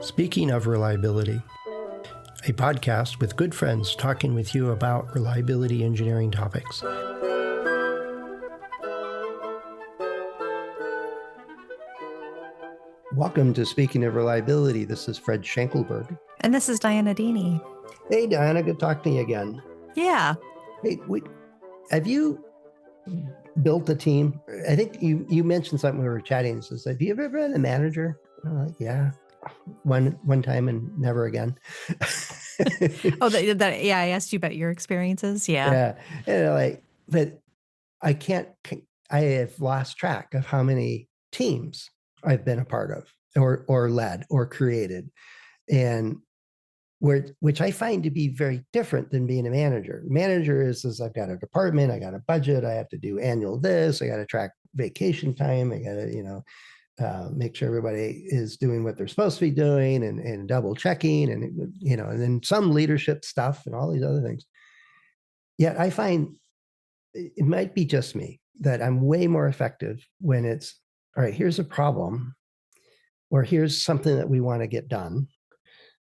Speaking of reliability, a podcast with good friends talking with you about reliability engineering topics. Welcome to Speaking of Reliability. This is Fred Schenkelberg. And this is Dianna. Hey, Dianna, good talking to you again. Yeah. Hey, have you built a team? I think you mentioned something when we were chatting. It says, have you ever been a manager? I'm like, yeah, one time and never again. Yeah, I asked you about your experiences. Yeah. But I have lost track of how many teams I've been a part of or led or created, and which I find to be very different than being a manager. Manager is I've got a department, I got a budget, I have to do annual this, I got to track vacation time, I got to, make sure everybody is doing what they're supposed to be doing and double checking and then some leadership stuff and all these other things. Yet I find it might be just me that I'm way more effective when it's, all right, here's a problem, or here's something that we want to get done,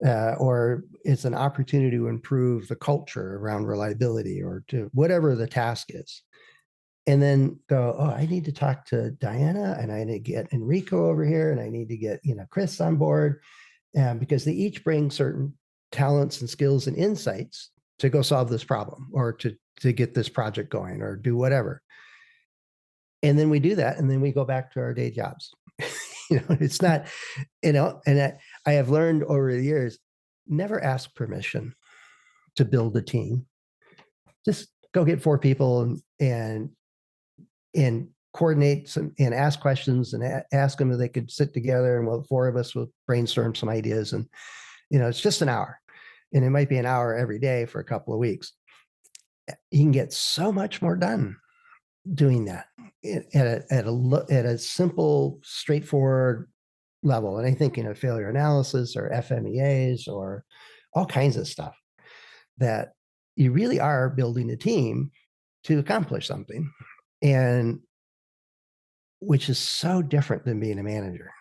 or it's an opportunity to improve the culture around reliability or to whatever the task is. And then go, oh, I need to talk to Dianna and I need to get Enrico over here and I need to get, Chris on board, because they each bring certain talents and skills and insights to go solve this problem or to get this project going or do whatever. And then we do that. And then we go back to our day jobs. It's not, and I have learned over the years, never ask permission to build a team. Just go get 4 people and coordinate some and ask questions and ask them if they could sit together and 4 of us will brainstorm some ideas. And, it's just an hour and it might be an hour every day for a couple of weeks. You can get so much more done doing that at a simple, straightforward level. And I think, failure analysis or FMEAs or all kinds of stuff that you really are building a team to accomplish something, and which is so different than being a manager.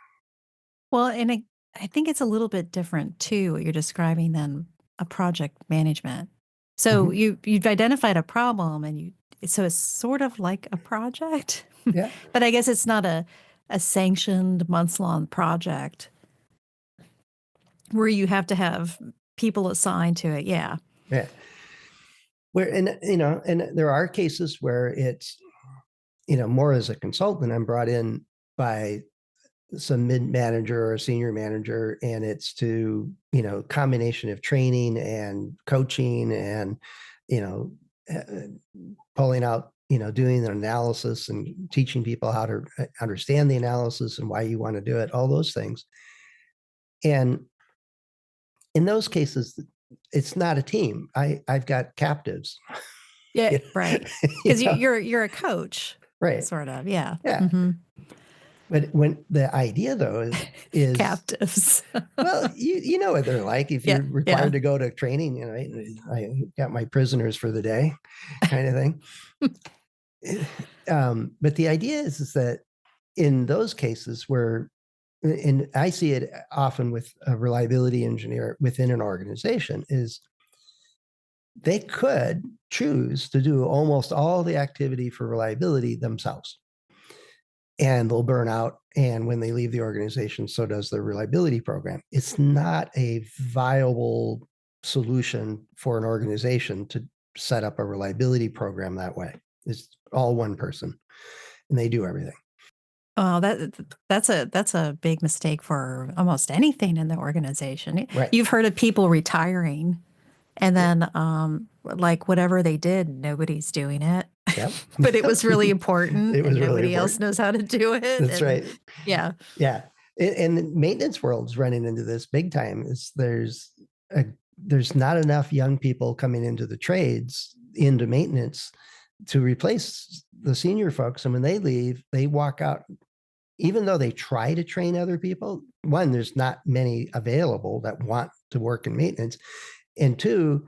Well, and I think it's a little bit different too, what you're describing than a project management. So you've identified a problem and so it's sort of like a project. Yeah. But I guess it's not a sanctioned months-long project where you have to have people assigned to it. Yeah. Yeah. And there are cases where it's, more as a consultant, I'm brought in by some mid-manager or a senior manager, and it's to, combination of training and coaching and, pulling out, doing an analysis and teaching people how to understand the analysis and why you want to do it, all those things. And in those cases, it's not a team. I've got captives. Yeah, right. Because you're a coach. Right. Sort of, yeah. Yeah. Mm-hmm. But when the idea though is captives. Well, you know what they're like if you're required to go to training. I got my prisoners for the day, kind of thing. But the idea is that in those cases where, and I see it often with a reliability engineer within an organization, is they could choose to do almost all the activity for reliability themselves. And they'll burn out. And when they leave the organization, so does their reliability program. It's not a viable solution for an organization to set up a reliability program that way. It's all one person and they do everything. Oh, that's a big mistake for almost anything in the organization. Right. You've heard of people retiring and then like whatever they did, nobody's doing it. Yep. But it was really important. It was and really nobody important. else knows how to do it. That's right. Yeah. Yeah. And the maintenance world's running into this big time. There's not enough young people coming into the trades, into maintenance, to replace the senior folks. And when they leave, they walk out. Even though they try to train other people, one, there's not many available that want to work in maintenance. And 2,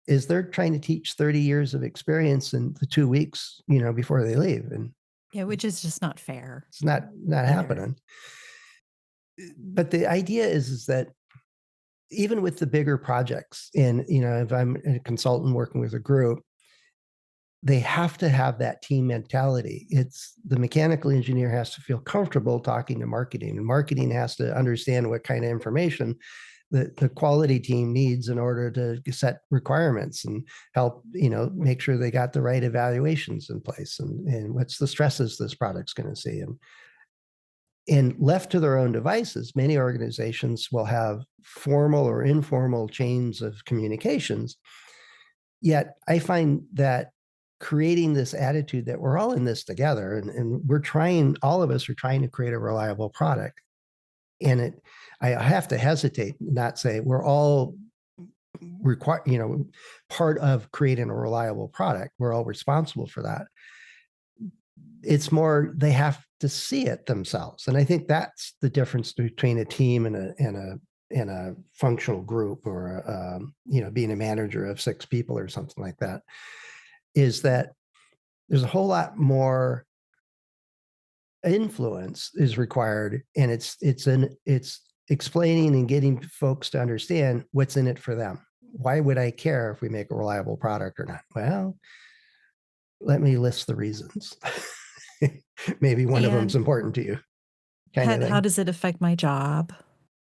is they're trying to teach 30 years of experience in the 2 weeks, before they leave. And yeah, which is just not fair. It's not happening. but the idea is that even with the bigger projects, and if I'm a consultant working with a group, they have to have that team mentality. It's the mechanical engineer has to feel comfortable talking to marketing, and marketing has to understand what kind of information the quality team needs in order to set requirements and help, make sure they got the right evaluations in place, and what's the stresses this product's going to see. And left to their own devices, many organizations will have formal or informal chains of communications. Yet I find that creating this attitude that we're all in this together, and we're trying, all of us are trying to create a reliable product. And I have to hesitate, not say we're all part of creating a reliable product. We're all responsible for that. It's more, they have to see it themselves. And I think that's the difference between a team and a functional group, or being a manager of 6 people or something like that, is that there's a whole lot more influence is required, and it's explaining and getting folks to understand what's in it for them. Why would I care if we make a reliable product or not? Well, let me list the reasons. Maybe one of them's And important to you, kind of how thing. does it affect my job?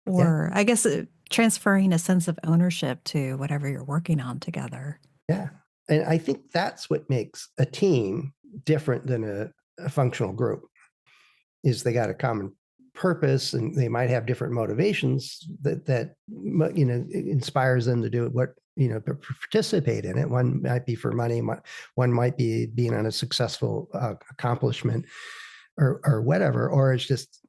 Yeah, Or I guess transferring a sense of ownership to whatever you're working on together. yeah. And I think that's what makes a team different than a functional group, is they got a common purpose, and they might have different motivations that inspires them to do what, participate in it. One might be for money, one might be being on a successful accomplishment, or whatever. Or it's just,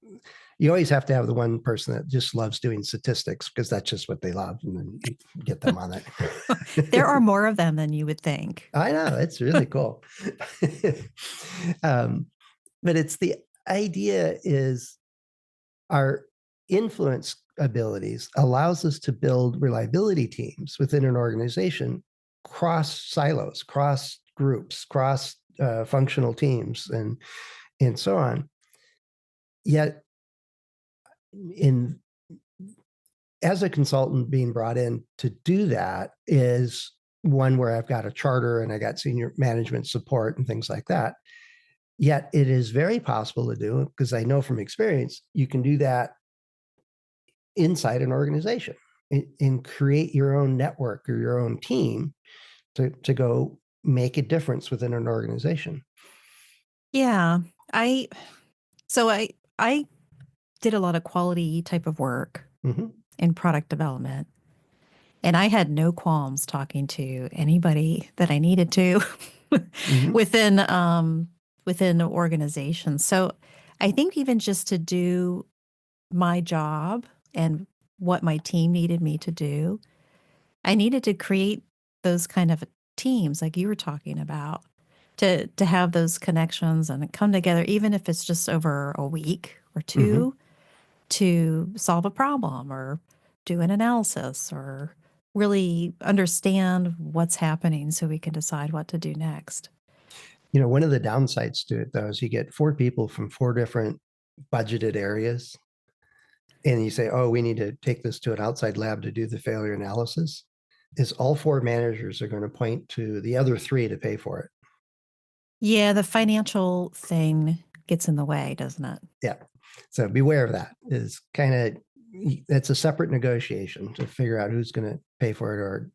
you always have to have the one person that just loves doing statistics because that's just what they love, and then you get them on There that. are more of them than you would think. I know, it's really cool. um, but it's the idea is, our influence abilities allows us to build reliability teams within an organization, cross silos, cross groups, cross functional teams, and so on. Yet, in as a consultant, being brought in to do that is one where I've got a charter and I got senior management support and things like that. Yet it is very possible to do, because I know from experience, you can do that inside an organization, and create your own network or your own team to go make a difference within an organization. Yeah. I so I did a lot of quality type of work Mm-hmm. in product development. And I had no qualms talking to anybody that I needed to Mm-hmm. within within organizations. So I think even just to do my job and what my team needed me to do, I needed to create those kind of teams like you were talking about, to have those connections and come together, even if it's just over a week or Mm-hmm. two, to solve a problem or do an analysis or really understand what's happening so we can decide what to do next. One of the downsides to it, though, is you get 4 people from 4 different budgeted areas, and you say, oh, we need to take this to an outside lab to do the failure analysis. Is all 4 managers are going to point to the other 3 to pay for it. Yeah, the financial thing gets in the way, doesn't it? Yeah. So beware of that. Is kind of, that's a separate negotiation to figure out who's going to pay for it. Or,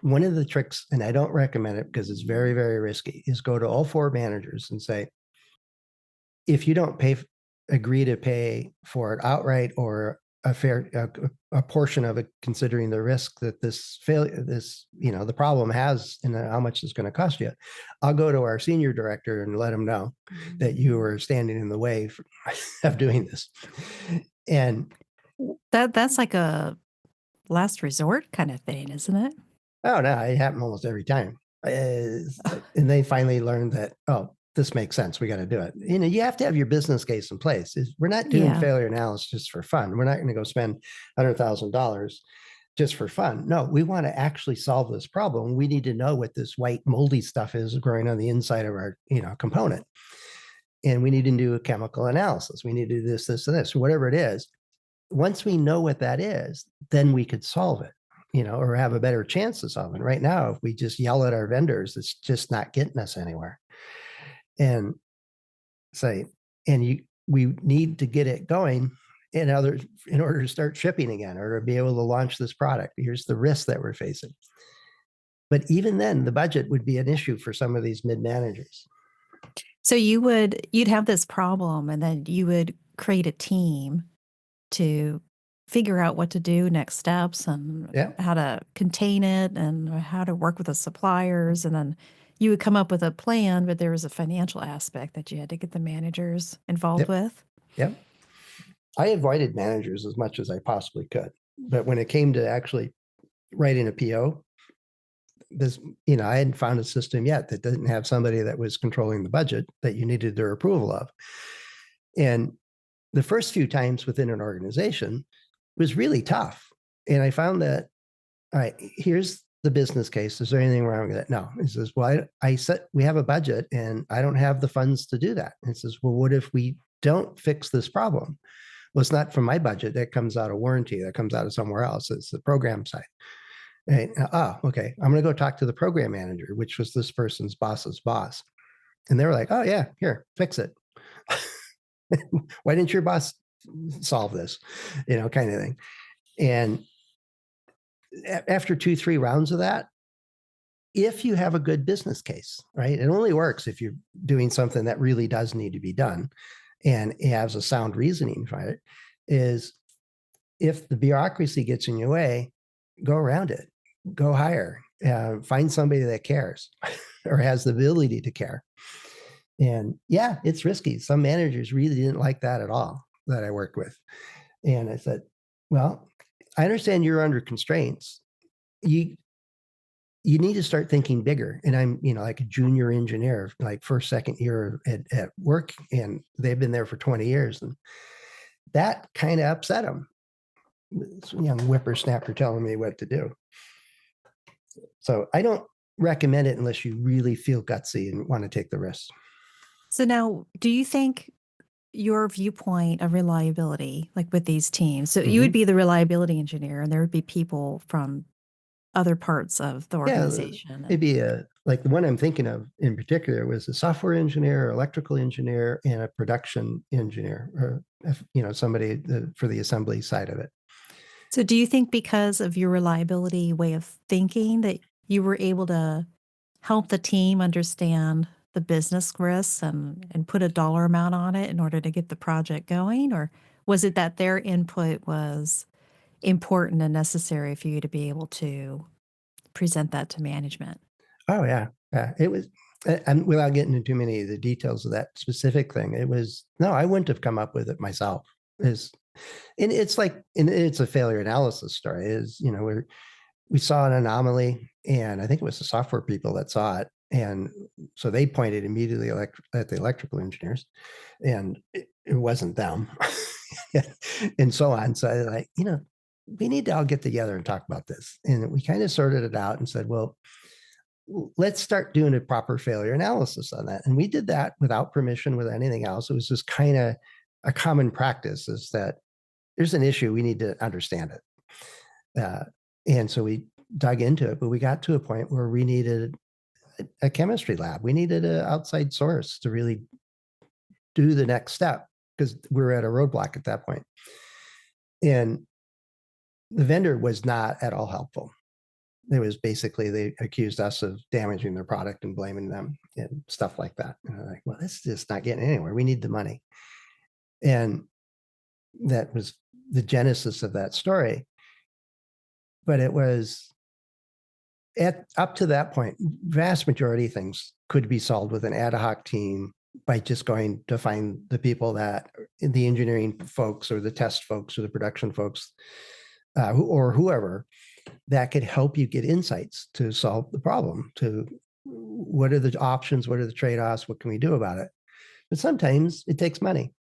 one of the tricks, and I don't recommend it because it's very, very risky, is go to all 4 managers and say, if you don't agree to pay for it outright, or a portion of it, considering the risk that this failure, the problem has, and how much it's going to cost you, I'll go to our senior director and let him know that you are standing in the way of doing this. And That's like a last resort kind of thing, isn't it? oh no, it happened almost every time. And they finally learned that, oh, this makes sense. We got to do it. You have to have your business case in place. We're not doing Yeah. failure analysis just for fun. We're not going to go spend $100,000 just for fun. No, we want to actually solve this problem. We need to know what this white moldy stuff is growing on the inside of our, component. and we need to do a chemical analysis. We need to do this, this, and this, whatever it is. Once we know what that is, then we could solve it, or have a better chance of solving. Right now, if we just yell at our vendors, it's just not getting us anywhere. And say, we need to get it going in order to start shipping again, or to be able to launch this product. Here's the risk that we're facing. But even then, the budget would be an issue for some of these mid managers. So you'd have this problem, and then you would create a team to figure out what to do, next steps, and Yeah. how to contain it, and how to work with the suppliers. And then you would come up with a plan, but there was a financial aspect that you had to get the managers involved Yep. with. Yep. I avoided managers as much as I possibly could. But when it came to actually writing a PO, I hadn't found a system yet that didn't have somebody that was controlling the budget that you needed their approval of. And the first few times within an organization was really tough. And I found that, all right, here's the business case. Is there anything wrong with it? No. He says, well, I said we have a budget and I don't have the funds to do that. And he says, well, what if we don't fix this problem? Well, it's not from my budget. That comes out of warranty. That comes out of somewhere else. It's the program side. Right. Okay. I'm going to go talk to the program manager, which was this person's boss's boss. And they were like, oh, yeah, here, fix it. Why didn't your boss solve this? Kind of thing. And after 2-3 rounds of that, if you have a good business case, right, it only works if you're doing something that really does need to be done and it has a sound reasoning for it, is if the bureaucracy gets in your way, go around it, go higher, find somebody that cares or has the ability to care. And yeah, it's risky. Some managers really didn't like that at all that I worked with. And I said, well, I understand you're under constraints. You need to start thinking bigger. And I'm, like a junior engineer, like first, second year at work, and they've been there for 20 years. And that kind of upset them. This young whippersnapper telling me what to do. So I don't recommend it unless you really feel gutsy and want to take the risk. So now, do you think your viewpoint of reliability, like with these teams, so you would be the reliability engineer, and there would be people from other parts of the organization? Maybe like the one I'm thinking of in particular was a software engineer, electrical engineer, and a production engineer, or somebody for the assembly side of it. So do you think because of your reliability way of thinking that you were able to help the team understand the business risks and put a dollar amount on it in order to get the project going? Or was it that their input was important and necessary for you to be able to present that to management? Oh, yeah. It was, and without getting into too many of the details of that specific thing, I wouldn't have come up with it myself. And it's a failure analysis story. We saw an anomaly, and I think it was the software people that saw it. And so they pointed immediately at the electrical engineers, and it wasn't them, and so on. So we need to all get together and talk about this. And we kind of sorted it out and said, well, let's start doing a proper failure analysis on that. And we did that without permission, with anything else. It was just kind of a common practice, is that there's an issue, we need to understand it. And so we dug into it, but we got to a point where we needed a chemistry lab. We needed an outside source to really do the next step, because we were at a roadblock at that point. And the vendor was not at all helpful. It was basically, they accused us of damaging their product and blaming them and stuff like that. And I'm like, well, this is just not getting anywhere. We need the money. And that was the genesis of that story. But it was up to that point, vast majority of things could be solved with an ad hoc team by just going to find the people that, the engineering folks or the test folks or the production folks, or whoever, that could help you get insights to solve the problem. To what are the options? What are the trade-offs? What can we do about it? But sometimes it takes money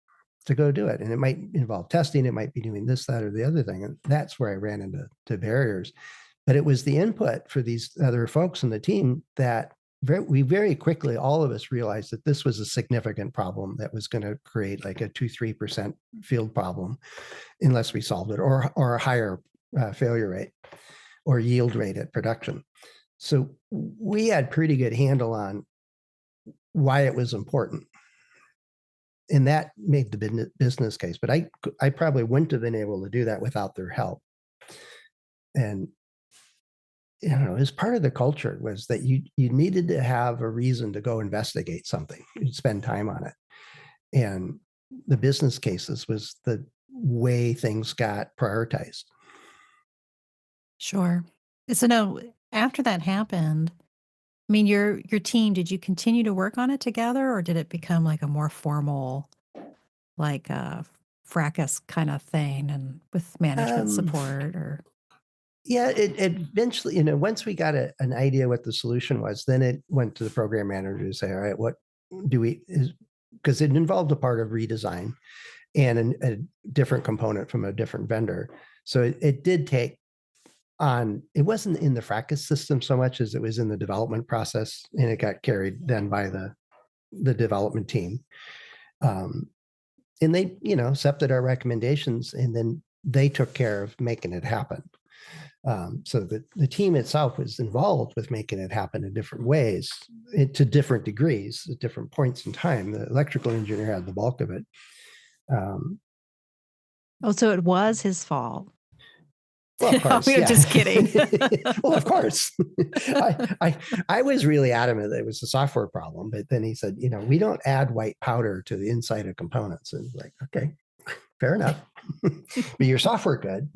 to go do it. And it might involve testing. It might be doing this, that, or the other thing. And that's where I ran into barriers. But it was the input for these other folks in the team that we very quickly, all of us realized that this was a significant problem that was going to create like a 2-3% field problem unless we solved it, or a higher failure rate or yield rate at production. So we had pretty good handle on why it was important. And that made the business case. But I probably wouldn't have been able to do that without their help. And as part of the culture was that you needed to have a reason to go investigate something, you'd spend time on it. And the business cases was the way things got prioritized. Sure. So no, after that happened, I mean, your team, did you continue to work on it together, or did it become like a more formal, like fracas kind of thing, and with management Um, support? Or yeah, it eventually, once we got an idea what the solution was, then it went to the program manager to say, all right, what do we, because it involved a part of redesign and a different component from a different vendor. So it did take on, it wasn't in the fracas system so much as it was in the development process, and it got carried then by the development team. And they, accepted our recommendations, and then they took care of making it happen. So the team itself was involved with making it happen in different ways, to different degrees, at different points in time. The electrical engineer had the bulk of it. oh, so it was his fault. Well, of course, I'm yeah. just kidding. Well, of course. I was really adamant that it was a software problem, but then he said, we don't add white powder to the inside of components. And like, okay, fair enough. But your software good.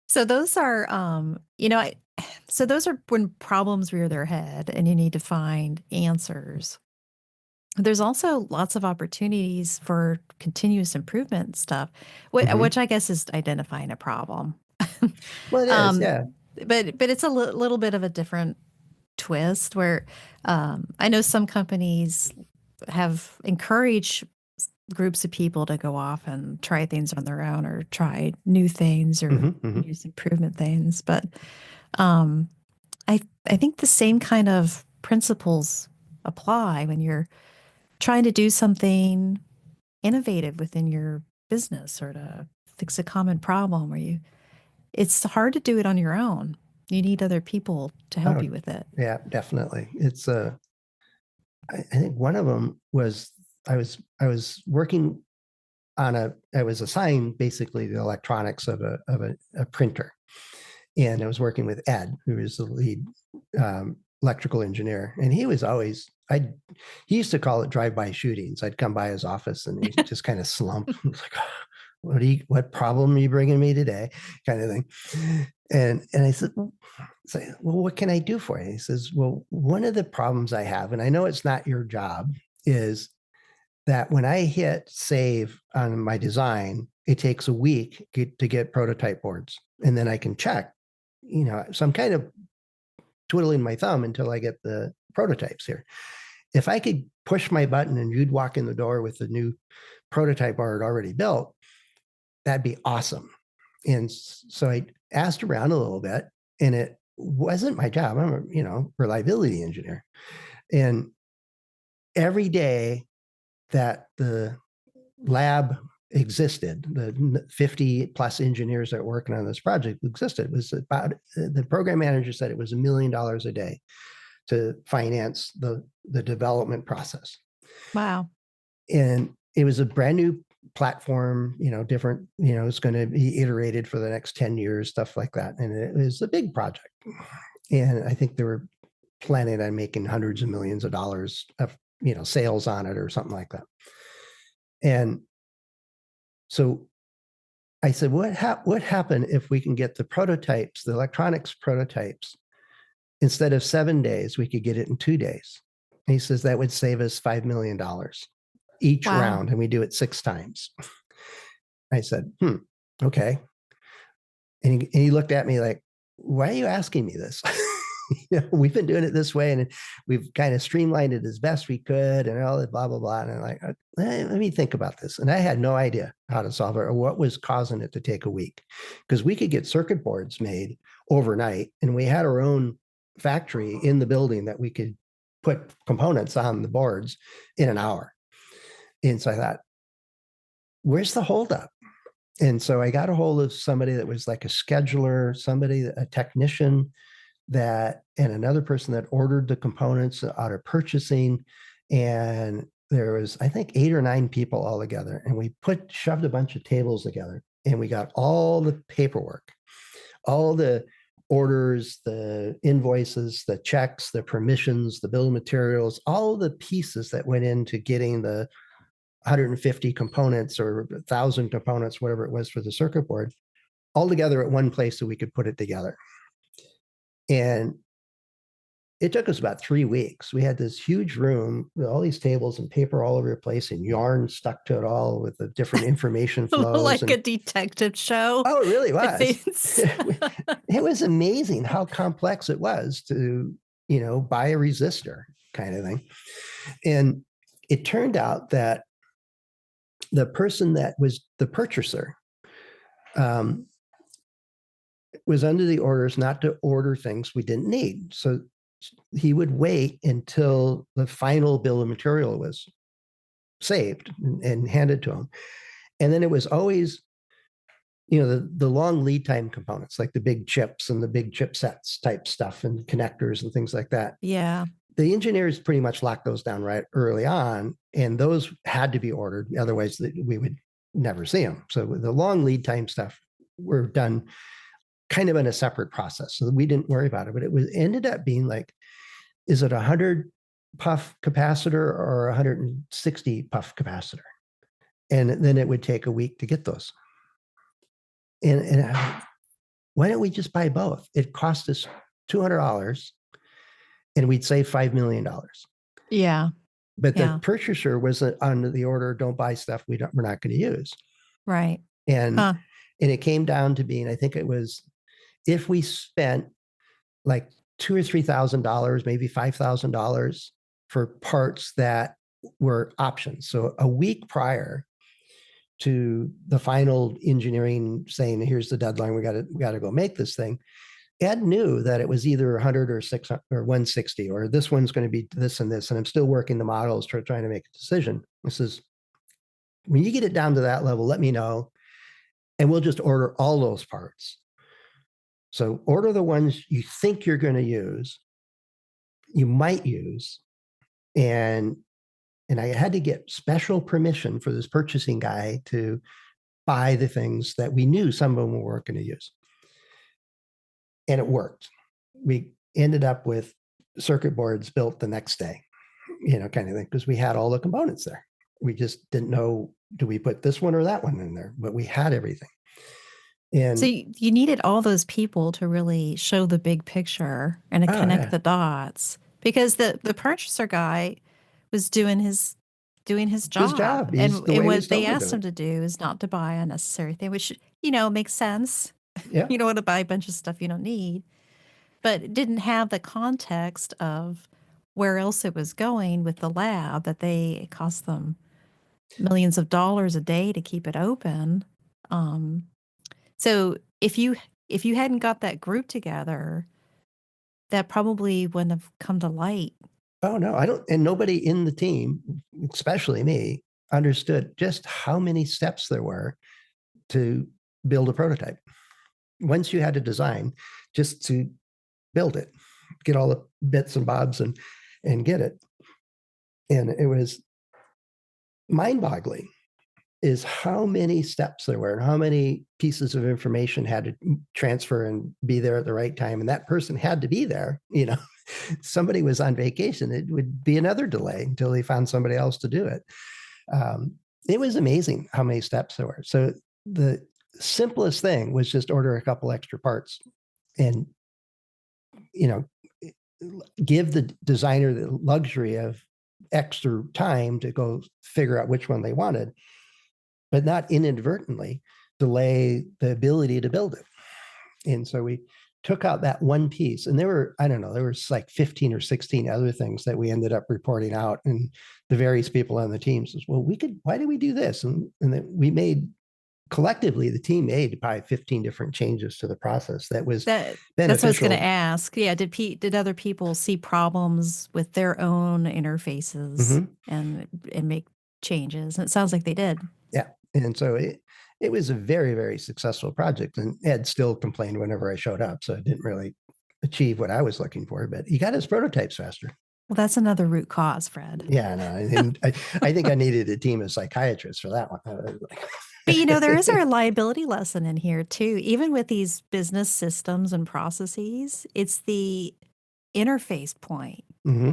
So those are, so those are when problems rear their head and you need to find answers. There's also lots of opportunities for continuous improvement stuff, which I guess is identifying a problem. Well, it is, um, yeah. but it's a little bit of a different twist where I know some companies have encouraged groups of people to go off and try things on their own or try new things or use improvement things. But um, I think the same kind of principles apply when you're trying to do something innovative within your business or to fix a common problem where it's hard to do it on your own. You need other people to help Oh, you with it. yeah, definitely. It's I think one of them was I was working on I was assigned basically the electronics of a printer, and I was working with Ed, who was the lead electrical engineer, and he was always he used to call it drive-by shootings. I'd come by his office and he just kind of slump. He was like, oh, what problem are you bringing me today? Kind of thing. And I said, well, what can I do for you? He says, well, one of the problems I have, and I know it's not your job, is that when I hit save on my design, it takes a week to get prototype boards. And then I can check, so I'm kind of twiddling my thumb until I get the prototypes here. If I could push my button and you'd walk in the door with the new prototype board already built, that'd be awesome. And so I asked around a little bit, and it wasn't my job. I'm a, reliability engineer. And every day that the lab existed, the 50 plus engineers that were working on this project existed, was about, the program manager said it was $1 million a day to finance the development process. Wow. And it was a brand new platform, different, it's going to be iterated for the next 10 years, stuff like that. And it was a big project. And I think they were planning on making hundreds of millions of dollars of, sales on it or something like that. And so I said, what happened if we can get the prototypes, the electronics prototypes, instead of 7 days, we could get it in 2 days? And he says that would save us $5 million each round, and we do it 6 times. I said, okay. And he looked at me like, why are you asking me this? We've been doing it this way, and we've kind of streamlined it as best we could, and all that blah, blah, blah. And I'm like, let me think about this. And I had no idea how to solve it or what was causing it to take a week, because we could get circuit boards made overnight, and we had our own factory in the building that we could put components on the boards in an hour. And so I thought, where's the holdup? And so I got a hold of somebody that was like a scheduler, somebody, a technician that, and another person that ordered the components out of purchasing. And there was, I think, 8 or 9 people all together. And we shoved a bunch of tables together and we got all the paperwork, all the orders, the invoices, the checks, the permissions, the bill of materials, all the pieces that went into getting the 150 components or 1,000 components, whatever it was for the circuit board, all together at one place so we could put it together. And it took us about 3 weeks. We had this huge room with all these tables and paper all over the place and yarn stuck to it all with the different information flows. Like and, a detective show. oh, it really was. It was amazing how complex it was to, buy a resistor kind of thing. And it turned out that the person that was the purchaser was under the orders not to order things we didn't need. So he would wait until the final bill of material was saved and handed to him. And then it was always, the long lead time components, like the big chips and the big chipsets type stuff and connectors and things like that. Yeah. The engineers pretty much locked those down right early on, and those had to be ordered. Otherwise, we would never see them. So the long lead time stuff were done kind of in a separate process. So we didn't worry about it, but it ended up being like, is it 100 puff capacitor or 160 puff capacitor? And then it would take a week to get those. And why don't we just buy both? It cost us $200 and we'd save $5 million. Yeah. But the purchaser was on the order, don't buy stuff we're not going to use. Right. And it came down to being, I think it was, if we spent like $2,000 or $3,000, maybe $5,000 for parts that were options. So a week prior to the final engineering saying, here's the deadline, we got to go make this thing, Ed knew that it was either 100 or 600 or 160, or this one's going to be this and this. And I'm still working the models, trying to make a decision. This is, when you get it down to that level, let me know, and we'll just order all those parts. So order the ones you think you're going to use, you might use, and I had to get special permission for this purchasing guy to buy the things that we knew some of them we weren't going to use. And it worked. We ended up with circuit boards built the next day, kind of thing, because we had all the components there. We just didn't know, do we put this one or that one in there? But we had everything. And so you needed all those people to really show the big picture and to connect the dots, because the purchaser guy was doing his job. His job. And what they asked him to do is not to buy unnecessary things, which, makes sense. Yeah. You don't want to buy a bunch of stuff you don't need, but it didn't have the context of where else it was going with the lab, that it cost them millions of dollars a day to keep it open. So if you hadn't got that group together, that probably wouldn't have come to light. Oh, no, I don't. And nobody in the team, especially me, understood just how many steps there were to build a prototype. Once you had a design, just to build it, get all the bits and bobs and get it. And it was mind-boggling is how many steps there were and how many pieces of information had to transfer and be there at the right time. And that person had to be there. Somebody was on vacation, it would be another delay until they found somebody else to do it. It was amazing how many steps there were. So the simplest thing was just order a couple extra parts and, give the designer the luxury of extra time to go figure out which one they wanted, but not inadvertently delay the ability to build it. And so we took out that one piece, and there were like 15 or 16 other things that we ended up reporting out, and the various people on the team says, well, why did we do this? And then we made collectively, the team made probably 15 different changes to the process that was That's what I was going to beneficial. ask. Yeah, did other people see problems with their own interfaces Mm-hmm. and make changes? And it sounds like they did. Yeah. And so it was a very, very successful project. And Ed still complained whenever I showed up. So it didn't really achieve what I was looking for, but he got his prototypes faster. Well, that's another root cause, Fred. Yeah, no, and I think I needed a team of psychiatrists for that one. But there is a reliability lesson in here too. Even with these business systems and processes, it's the interface point Mm-hmm.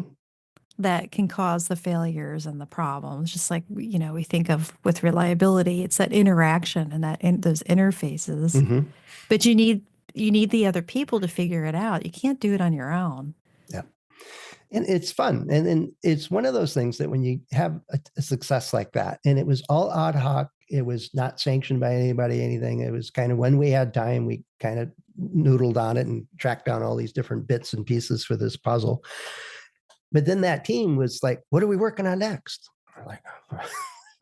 that can cause the failures and the problems. Just like, we think of with reliability, it's that interaction and those interfaces. Mm-hmm. But you need the other people to figure it out. You can't do it on your own. Yeah. And it's fun. And it's one of those things that when you have a success like that, and it was all ad hoc, it was not sanctioned by anybody, anything. It was kind of when we had time, we kind of noodled on it and tracked down all these different bits and pieces for this puzzle. But then that team was like, what are we working on next? We're like,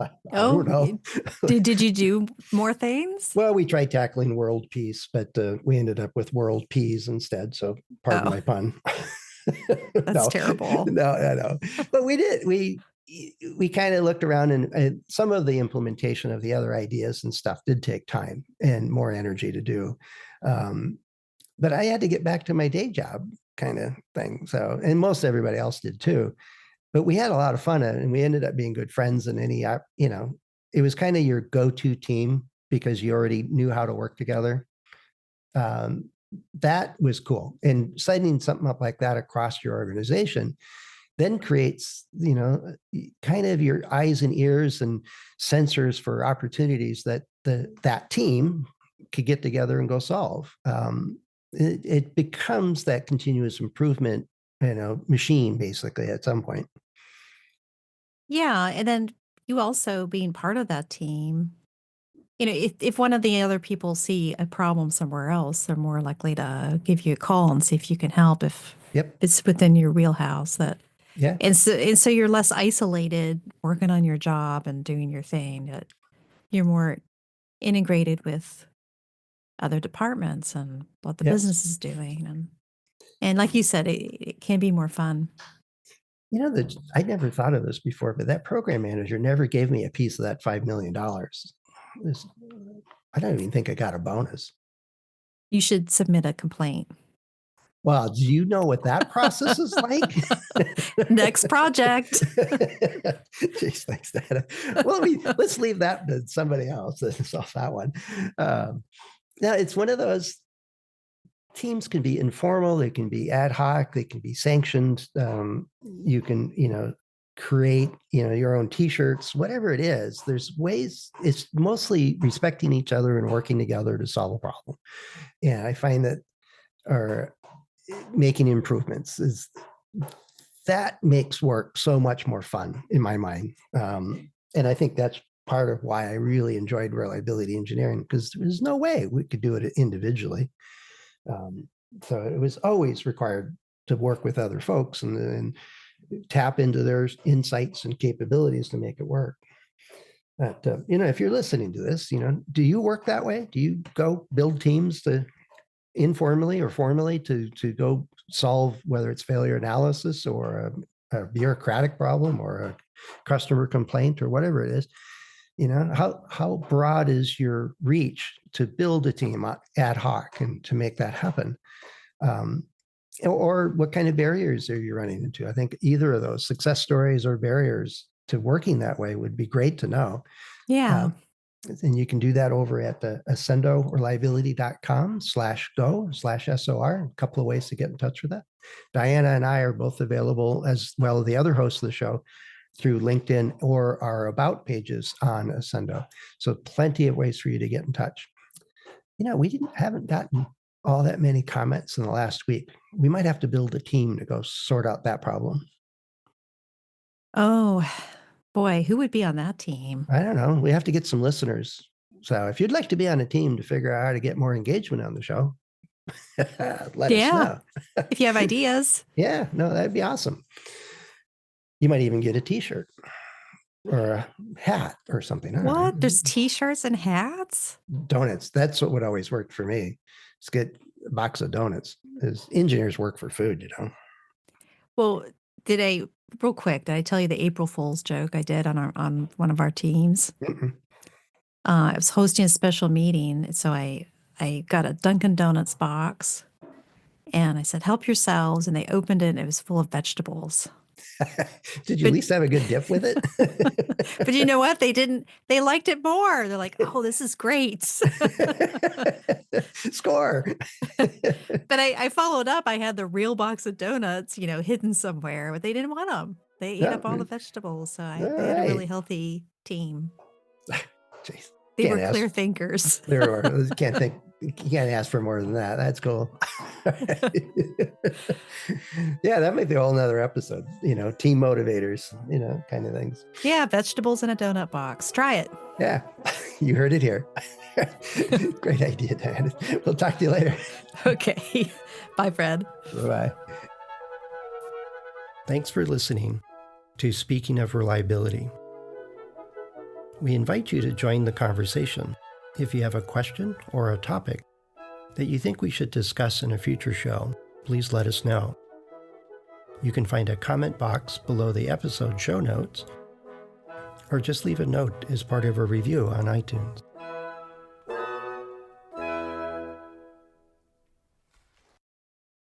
I don't know. Did you do more things? Well, we tried tackling world peace, but we ended up with world peas instead. So pardon my pun. That's terrible. No. But we did. We kind of looked around, and some of the implementation of the other ideas and stuff did take time and more energy to do. But I had to get back to my day job kind of thing. So, and most everybody else did too. But we had a lot of fun, and we ended up being good friends. And it was kind of your go-to team because you already knew how to work together. That was cool. And setting something up like that across your organization then creates, kind of your eyes and ears and sensors for opportunities that that team could get together and go solve. It becomes that continuous improvement, machine basically at some point. Yeah. And then you also being part of that team, if one of the other people see a problem somewhere else, they're more likely to give you a call and see if you can help if Yep. it's within your wheelhouse. Yeah. And so you're less isolated working on your job and doing your thing. That you're more integrated with other departments and what the Yes. business is doing. And like you said, it can be more fun. I never thought of this before, but that program manager never gave me a piece of that $5 million. I don't even think I got a bonus. You should submit a complaint. Well, do you know what that process is like? Next project. Jeez, thanks, Dianna. Well, let's leave that to somebody else to solve that one. Now, it's one of those teams can be informal, they can be ad hoc, they can be sanctioned. You can, create, your own t-shirts, whatever it is. There's ways. It's mostly respecting each other and working together to solve a problem. And I find that, or making improvements that makes work so much more fun in my mind. And I think that's part of why I really enjoyed reliability engineering, because there's no way we could do it individually. So it was always required to work with other folks and tap into their insights and capabilities to make it work. But, if you're listening to this, do you work that way? Do you go build teams to informally or formally to go solve, whether it's failure analysis or a bureaucratic problem or a customer complaint or whatever it is? How broad is your reach to build a team ad hoc and to make that happen? Or what kind of barriers are you running into? I think either of those success stories or barriers to working that way would be great to know. Yeah. And you can do that over at ascendoreliability.com/go/SOR. A couple of ways to get in touch with that. Dianna and I are both available, as well as the other hosts of the show, through LinkedIn or our about pages on Ascendo. So plenty of ways for you to get in touch. We haven't gotten all that many comments in the last week. We might have to build a team to go sort out that problem. Oh, boy, who would be on that team? I don't know. We have to get some listeners. So if you'd like to be on a team to figure out how to get more engagement on the show, let us know. If you have ideas. Yeah, no, that'd be awesome. You might even get a t-shirt. or a hat or something. I don't What? know. There's t-shirts and hats? Donuts. That's what would always work for me. Just get a box of donuts. As engineers work for food, you know. Well, real quick, did I tell you the April Fool's joke I did on one of our teams? Mm-mm. I was hosting a special meeting, so I got a Dunkin' Donuts box and I said, "Help yourselves." And they opened it and it was full of vegetables. Did you at But least have a good dip with it? but you know what? They liked it more. They're like, "Oh, this is great." Score. But I followed up. I had the real box of donuts, hidden somewhere, but they didn't want them. They ate No, up all the vegetables. So all I had a really right. healthy team. Jeez. They Can't were ask. clear thinkers. There are. Can't think. You can't ask for more than that. That's cool. Yeah, that might be a whole nother episode. Team motivators. Kind of things. Yeah, vegetables in a donut box. Try it. Yeah, you heard it here. Great idea, Diana. We'll talk to you later. Okay. Bye, Fred. Bye-bye. Thanks for listening to Speaking of Reliability. We invite you to join the conversation. If you have a question or a topic that you think we should discuss in a future show, please let us know. You can find a comment box below the episode show notes, or just leave a note as part of a review on iTunes.